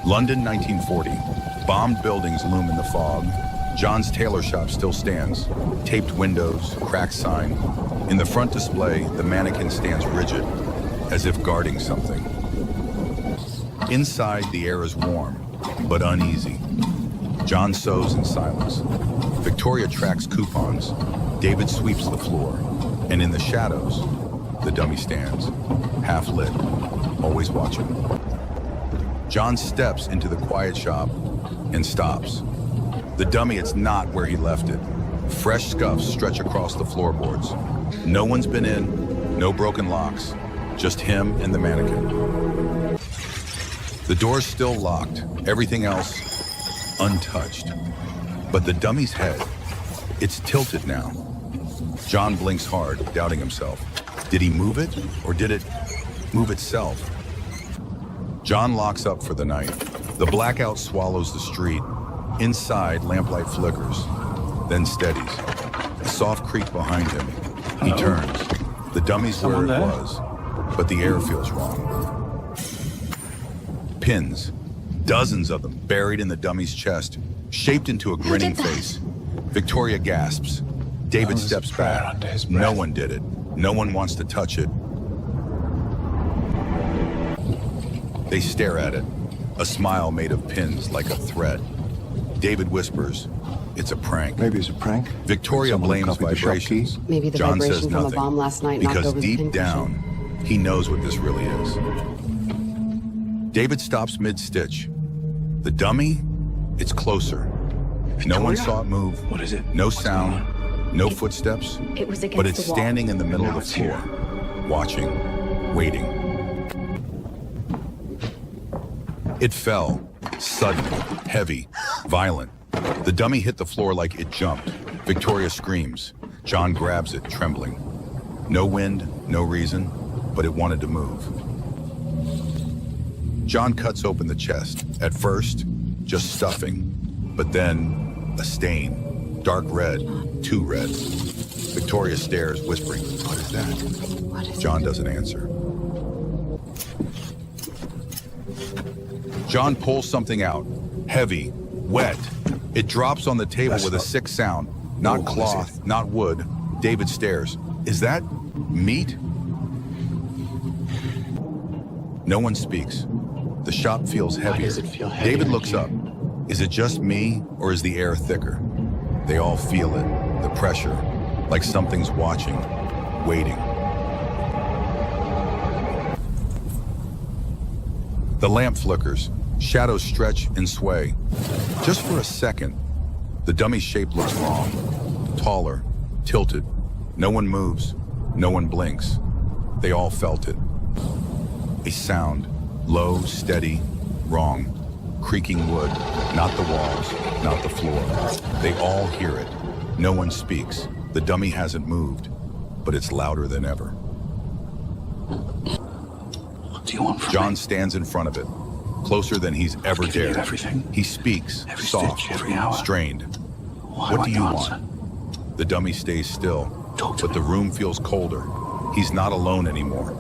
London, 1940. Bombed buildings loom in the fog. John's tailor shop still stands. Taped windows, cracked sign. In the front display, the mannequin stands rigid, as if guarding something. Inside, the air is warm, but uneasy. John sews in silence. Victoria tracks coupons. David sweeps the floor. And in the shadows, the dummy stands, half lit, always watching. John steps into the quiet shop and stops. The dummy, it's not where he left it. Fresh scuffs stretch across the floorboards. No one's been in, no broken locks, just him and the mannequin. The door's still locked, everything else untouched. But the dummy's head, it's tilted now. John blinks hard, doubting himself. Did he move it, or did it move itself? John locks up for the night. The blackout swallows the street. Inside, lamplight flickers, then steadies. A soft creak behind him. He turns. The dummy's where it was, but the air feels wrong. Pins, dozens of them buried in the dummy's chest, shaped into a grinning face. Victoria gasps. David steps back. No one did it. No one wants to touch it. They stare at it, a smile made of pins like a thread. David whispers, it's a prank. Maybe it's a prank. Victoria blames vibrations. Maybe the John vibration says from a nothing, bomb last night knocked because over the deep pin down, he knows what this really is. David stops mid-stitch. The dummy, it's closer. No one saw it move. What is it? No sound, no footsteps, It was against but it's the wall. standing in the middle of Now the it's floor, watching, waiting. It fell, sudden, heavy, violent. The dummy hit the floor like it jumped. Victoria screams. John grabs it, trembling. No wind, no reason, but it wanted to move. John cuts open the chest. At first, just stuffing, but then a stain, dark red, too red. Victoria stares, whispering, "What is that?" What is John doesn't answer. John pulls something out, heavy, wet. It drops on the table with a sick sound. Not cloth, not wood. David stares. Is that meat? No one speaks. The shop feels heavier. does it feel heavier David looks to you? up. Is it just me, or is the air thicker? They all feel it, the pressure, like something's watching, waiting. The lamp flickers. Shadows stretch and sway. Just for a second, the dummy's shape looks wrong. Taller, tilted. No one moves. No one blinks. They all felt it. A sound, low, steady, wrong. Creaking wood, not the walls, not the floor. They all hear it. No one speaks. The dummy hasn't moved, but it's louder than ever. What do you want from John me? stands in front of it, closer than he's ever Giving you dared. everything. He speaks, Every soft, stitch, every hour. strained. Why What won't do you you answer? want? The dummy stays still, Talk to but the me. room feels colder. He's not alone anymore.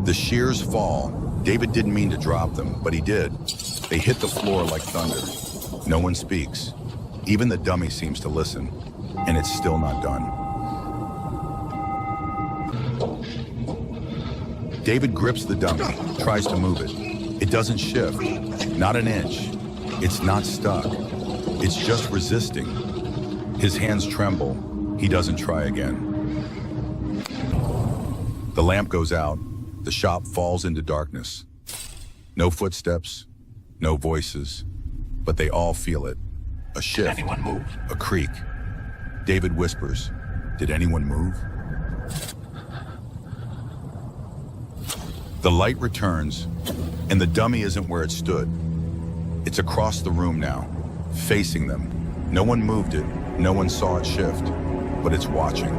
The shears fall. David didn't mean to drop them, but he did. They hit the floor like thunder. No one speaks. Even the dummy seems to listen, and it's still not done. David grips the dummy, tries to move it. It doesn't shift, not an inch. It's not stuck. It's just resisting. His hands tremble. He doesn't try again. The lamp goes out. The shop falls into darkness. No footsteps, no voices, but they all feel it. A shift, Anyone move? a creak. David whispers, "Did anyone move?" The light returns, and the dummy isn't where it stood. It's across the room now, facing them. No one moved it, no one saw it shift, but it's watching.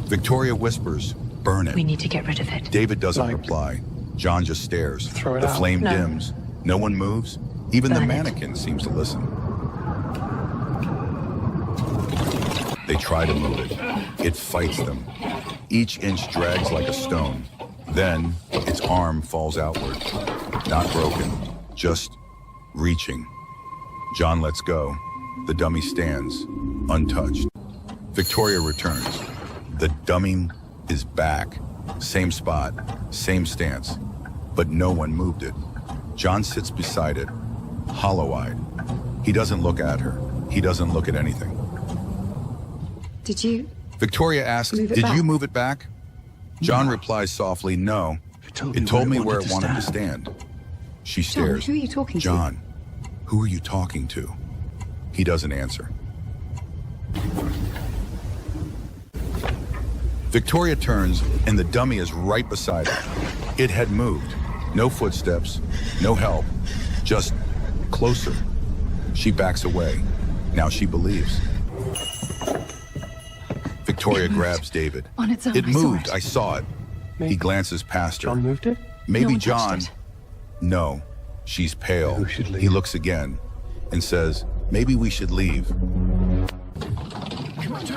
Victoria whispers, "Burn it." We need to get rid of it. David doesn't Like- reply. John just stares. Throw it the out. flame No. dims. No one moves. Even the Burn it. mannequin seems to listen. They try to move it. It fights them. Each inch drags like a stone. Then its arm falls outward, not broken, just reaching. John lets go. The dummy stands, untouched. Victoria returns. The dummy is back. Same spot, same stance, but no one moved it. John sits beside it, hollow-eyed. He doesn't look at her. He doesn't look at anything. Did you? Victoria asks, did you move it back? John replies softly, no. It told me where it wanted to stand. She stares. John, who are you talking to? John, who are you talking to? He doesn't answer. Victoria turns, and the dummy is right beside her. It had moved. No footsteps, no help, just closer. She backs away. Now she believes. Victoria grabs David. On its own, It I saw moved. it. I saw it. He glances past her. John moved it? Maybe No one touched John. it. No, she's pale. Maybe we should leave. He looks again and says, maybe we should leave.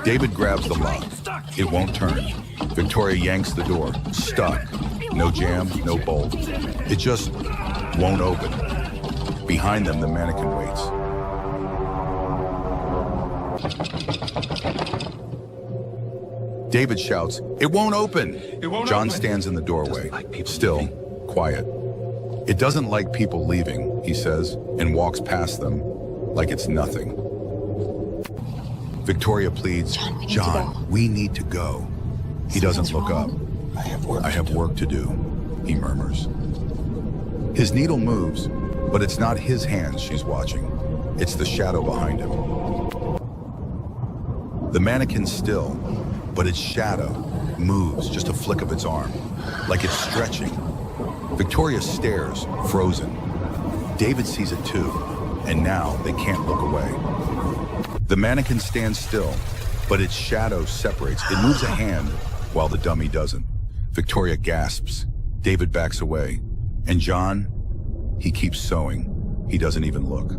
David grabs the lock. It won't turn. Victoria yanks the door. Stuck. No jam, no bolt. It just won't open. Behind them, the mannequin waits. David shouts, "It won't open!" John stands in the doorway, still, quiet. It doesn't like people leaving, he says, and walks past them like it's nothing. Victoria pleads, John, we need to go. He doesn't look up. I have work to do, he murmurs. His needle moves, but it's not his hands she's watching. It's the shadow behind him. The mannequin's still, but its shadow moves, just a flick of its arm, like it's stretching. Victoria stares, frozen. David sees it too, and now they can't look away. The mannequin stands still, but its shadow separates. It moves a hand while the dummy doesn't. Victoria gasps. David backs away. And John, he keeps sewing. He doesn't even look.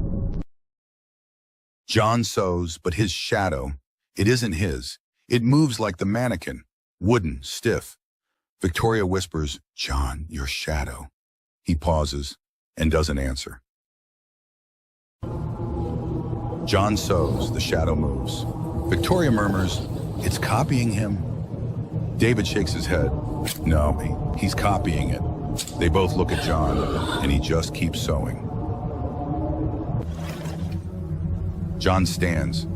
John sews, but his shadow, it isn't his. It moves like the mannequin, wooden, stiff. Victoria whispers, John, your shadow. He pauses and doesn't answer. John sews, the shadow moves. Victoria murmurs, it's copying him. David shakes his head. No, he's copying it. They both look at John, and he just keeps sewing. John stands,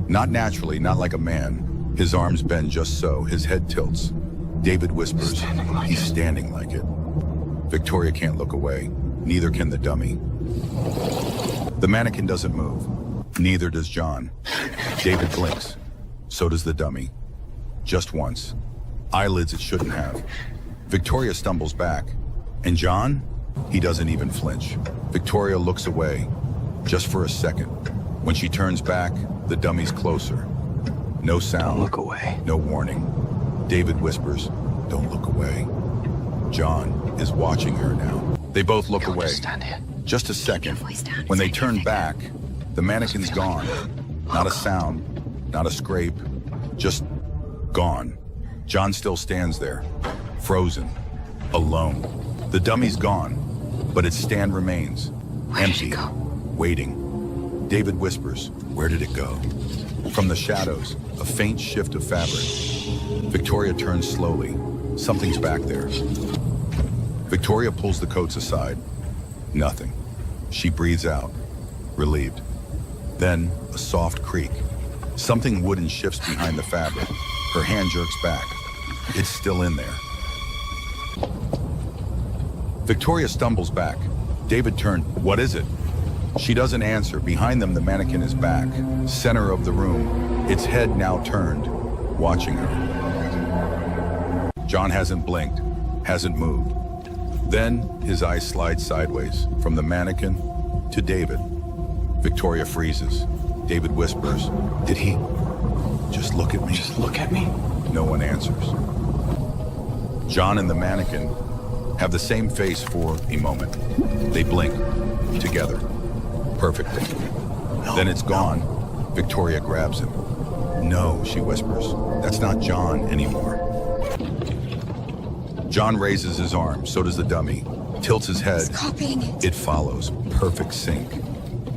not naturally, not like a man. His arms bend just so, his head tilts. David whispers, he's standing like it. Victoria can't look away, neither can the dummy. The mannequin doesn't move, neither does John. David blinks, so does the dummy. Just once. Eyelids it shouldn't have. Victoria stumbles back, and John, he doesn't even flinch. Victoria looks away, just for a second. When she turns back, the dummy's closer. No sound. Don't look away. No warning. David whispers, don't look away. John is watching her now. They both look away. Stand here. Just a second. When they turn back, the mannequin's gone. Not a sound, not a scrape, just gone. John still stands there, frozen, alone. The dummy's gone, but its stand remains, empty, waiting. David whispers, where did it go? From the shadows, a faint shift of fabric. Victoria turns slowly. Something's back there. Victoria pulls the coats aside. Nothing. She breathes out, relieved. Then, a soft creak. Something wooden shifts behind the fabric. Her hand jerks back. It's still in there. Victoria stumbles back. David turned. What is it? She doesn't answer. Behind them, the mannequin is back. Center of the room. Its head now turned, watching her. John hasn't blinked, hasn't moved. Then, his eyes slide sideways, from the mannequin to David. Victoria freezes. David whispers, did he just look at me? Just look at me. No one answers. John and the mannequin have the same face for a moment. They blink, together, perfectly. Then it's gone. Victoria grabs him. No, she whispers, that's not John anymore. John raises his arm, so does the dummy. Tilts his head. He's copying it. It follows. Perfect sync.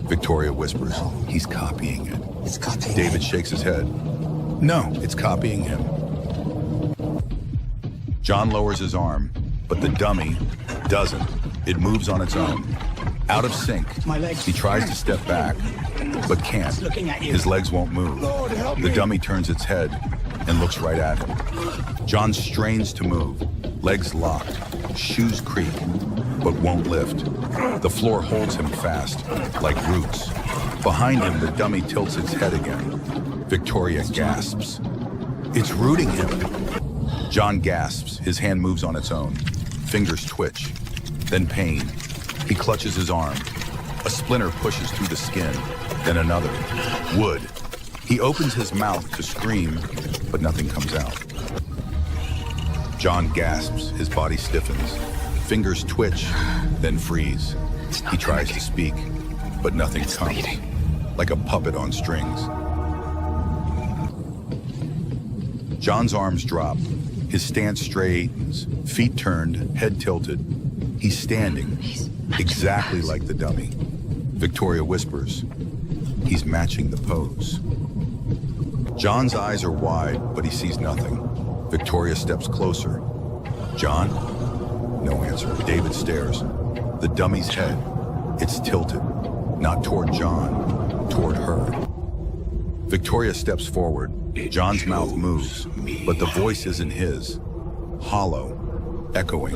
Victoria whispers, he's copying it. It's copying. David shakes his head. No, it's copying him. John lowers his arm, but the dummy doesn't. It moves on its own. Out of sync. My legs. He tries to step back, but can't. looking at you. His legs won't move. Lord, help The me. dummy turns its head and looks right at him. John strains to move. Legs locked. Shoes creak, but won't lift. The floor holds him fast, like roots. Behind him, the dummy tilts its head again. Victoria gasps. It's rooting him. John gasps. His hand moves on its own. Fingers twitch. Then pain. He clutches his arm. A splinter pushes through the skin. Then another. Wood. He opens his mouth to scream, but nothing comes out. John gasps. His body stiffens. Fingers twitch, then freeze. He tries to speak, but nothing comes. Like a puppet on strings. John's arms drop. His stance straightens, feet turned, head tilted. He's standing, exactly like the dummy. Victoria whispers, he's matching the pose. John's eyes are wide, but he sees nothing. Victoria steps closer. John? No answer. David stares. The dummy's head. It's tilted. Not toward John, toward her. Victoria steps forward. John's mouth moves, but the voice isn't his. Hollow, echoing.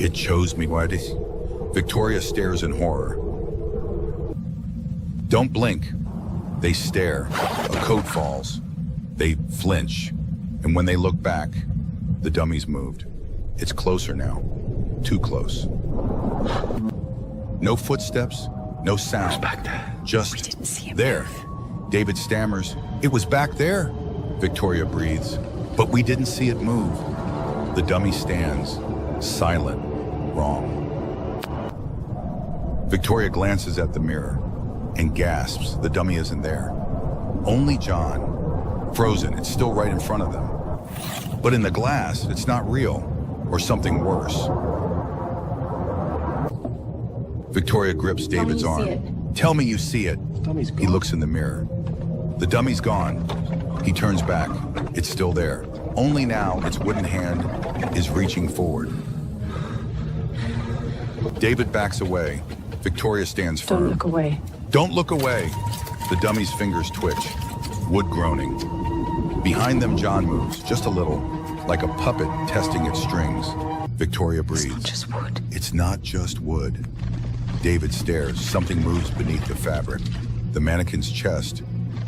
It chose me. What is? Victoria stares in horror. Don't blink. They stare. A coat falls. They flinch. And when they look back, the dummy's moved. It's closer now. Too close. No footsteps, no sound. Back there. Just didn't see him there. David stammers, it was back there. Victoria breathes, but we didn't see it move. The dummy stands, silent, wrong. Victoria glances at the mirror and gasps. The dummy isn't there. Only John. Frozen, it's still right in front of them. But in the glass, it's not real, or something worse. Victoria grips David's Tell me you arm. see Tell me you see it. Dummy's He gone. looks in the mirror. The dummy's gone. He turns back. It's still there. Only now its wooden hand is reaching forward. David backs away. Victoria stands firm. Don't look away. Don't look away. The dummy's fingers twitch. Wood groaning. Behind them, John moves, just a little, like a puppet testing its strings. Victoria breathes. It's not just wood. It's not just wood. David stares. Something moves beneath the fabric. The mannequin's chest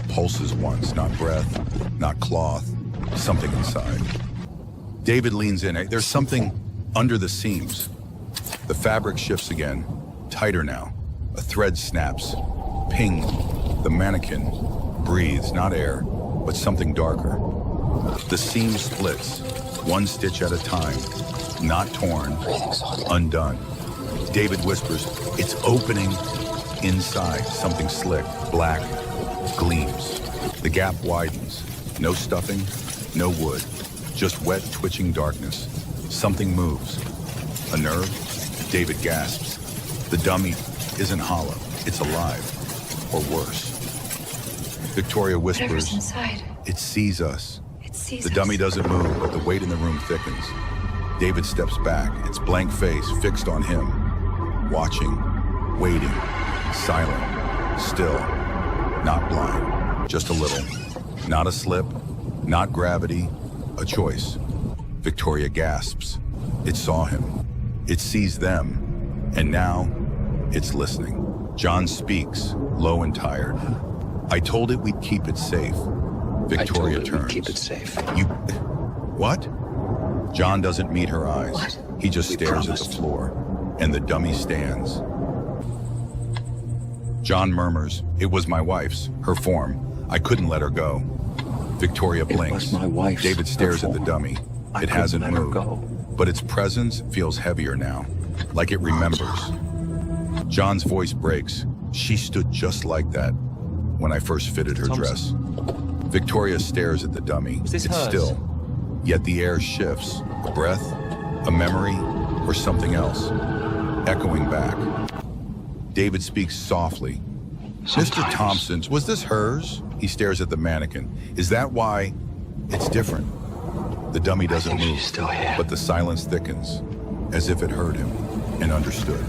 pulses once, not breath, not cloth, something inside. David leans in. There's something under the seams. The fabric shifts again, tighter now. A thread snaps. Ping. The mannequin breathes, not air, but something darker. The seam splits, one stitch at a time, not torn, undone. David whispers, it's opening. Inside, something slick, black, gleams. The gap widens. No stuffing, no wood, just wet, twitching darkness. Something moves. A nerve? David gasps. The dummy isn't hollow, it's alive, or worse. Victoria Whatever's whispers, inside. it sees us. It sees The us. dummy doesn't move, but the weight in the room thickens. David steps back, its blank face fixed on him, watching, waiting, silent, still, not blind, just a little. Not a slip, not gravity, a choice. Victoria gasps. It saw him. It sees them, and now it's listening. John speaks, low and tired. I told it we'd keep it safe. Victoria turns. Keep it safe. You... What? John doesn't meet her eyes. What? He just We stares at the promised. floor, and the dummy stands. John murmurs, it was my wife's, her form. I couldn't let her go. Victoria blinks. was my wife's, David stares her at the form. dummy. I It couldn't hasn't let her moved, go. but its presence feels heavier now, like it remembers. John's voice breaks. She stood just like that when I first fitted her dress. Victoria stares at the dummy. this It's hers? still, yet the air shifts. A breath, A memory or something else? Echoing back. David speaks softly. Mr. Sometimes. Thompson, was this hers? He stares at the mannequin. Is that why it's different? The dummy doesn't think move, she's still here. but the silence thickens, as if it heard him and understood.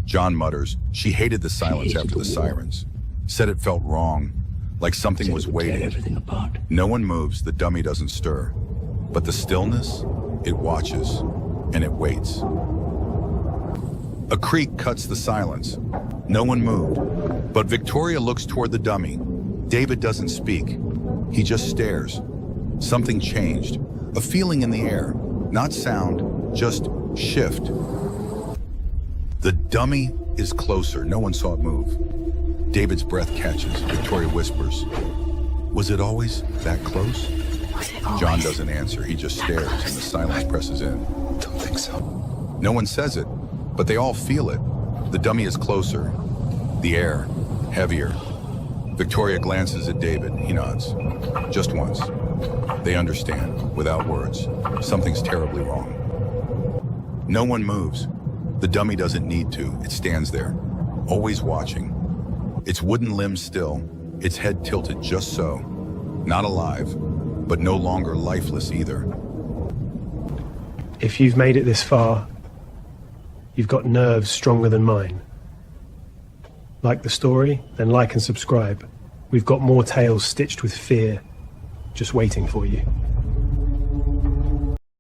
John mutters, she hated the silence hated after the the war. sirens. Said it felt wrong, like something Said was it would tear waiting. everything apart. No one moves, the dummy doesn't stir. But the stillness, it watches, and it waits. A creak cuts the silence. No one moved, but Victoria looks toward the dummy. David doesn't speak. He just stares. Something changed. A feeling in the air. Not sound, just shift. The dummy is closer. No one saw it move. David's breath catches. Victoria whispers, "Was it always that close?" John doesn't answer. He just stares, and the silence presses in. Don't think so. No one says it, but they all feel it. The dummy is closer. The air, heavier. Victoria glances at David. He nods. Just once. They understand, without words. Something's terribly wrong. No one moves. The dummy doesn't need to. It stands there, always watching. Its wooden limbs still, its head tilted just so. Not alive, but no longer lifeless either. If you've made it this far, you've got nerves stronger than mine. Like the story? Then like and subscribe. We've got more tales stitched with fear, just waiting for you.